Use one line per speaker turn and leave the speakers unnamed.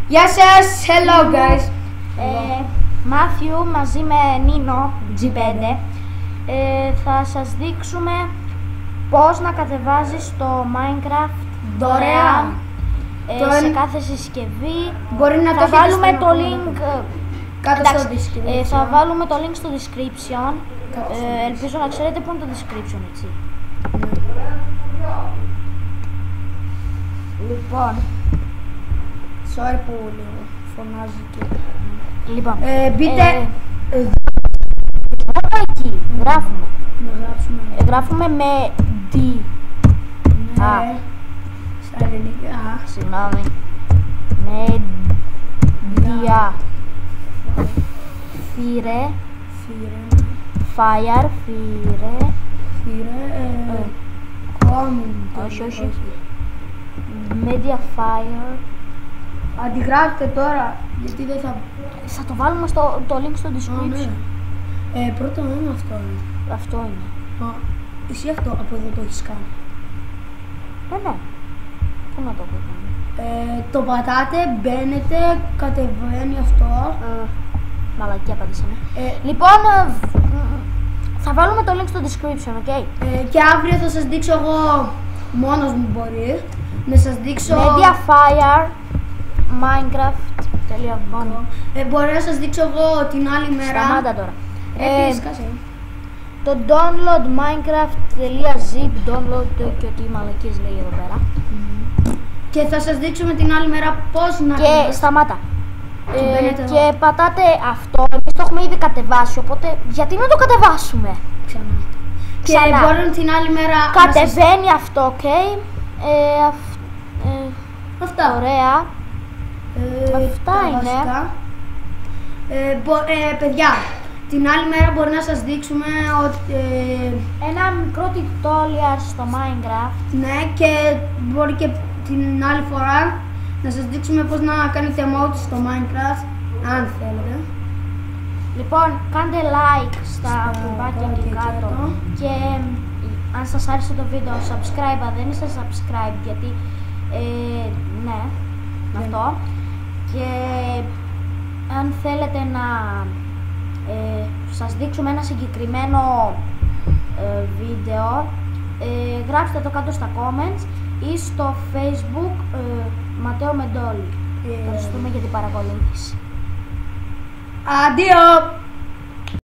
Γεια σας, hello guys.
Μάθιου μαζί με Νίνο G5 θα σας δείξουμε πώς να κατεβάζεις το Minecraft δωρεάν σε κάθε συσκευή.
Μπορεί να
θα βάλουμε το link
κάτω στο description.
Θα βάλουμε το link στο description. Ελπίζω να ξέρετε πού είναι το description, έτσι. Λοιπόν,
sorry που λίγο φωνάζει και...
Λοιπόν,
μπείτε
εκεί, γράφουμε.
Γράφουμε
με D.
στα ελληνικά.
Συγγνώμη. Με D. Φύρε. Fire. Φύρε.
Comment.
Όχι. Mediafire.
Αντιγράφτε τώρα, γιατί δεν θα...
Θα το βάλουμε το link στο description.
Πρώτο όνομα αυτό είναι.
Αυτό είναι.
Εσύ αυτό από εδώ το έχεις κάνει.
Ναι. Πού να το έχω κάνει.
Το πατάτε, μπαίνετε, κατεβαίνει αυτό.
Μαλακή απαντήσαμε. Λοιπόν, θα βάλουμε το link στο description, ok.
Και αύριο θα σας δείξω εγώ, μόνος μου μπορεί, να σας δείξω...
Mediafire Minecraft.com.
Μπορεί να σας δείξω εγώ την άλλη μέρα.
Σταμάτα τώρα. Το download minecraft.zip download και ό,τι μαλακίες λέει εδώ πέρα.
Και θα σας δείξουμε την άλλη μέρα πώς να...
Και σταμάτα.
Και
πατάτε αυτό. Εμείς το έχουμε ήδη κατεβάσει, οπότε γιατί να το κατεβάσουμε
ξανά. Και
ξανά.
μπορούν την άλλη μέρα...
Κατεβαίνει αυτό, ok.
Αυτά.
Ωραία. Αυτά είναι.
Παιδιά, την άλλη μέρα μπορεί να σας δείξουμε ότι...
ένα μικρό tutorial στο Minecraft.
Ναι, και μπορεί και την άλλη φορά να σας δείξουμε πώς να κάνετε emotes στο Minecraft, αν θέλετε.
Λοιπόν, κάντε like στα κουμπάκια εκεί κάτω. Και αν σας άρεσε το βίντεο, subscribe. Αν δεν είστε subscribe, γιατί ναι, αυτό. Και αν θέλετε να σας δείξουμε ένα συγκεκριμένο βίντεο, γράψτε το κάτω στα comments ή στο Facebook Ματέο Μεντόλη. Ευχαριστούμε για την παρακολούθηση.
Αντίο!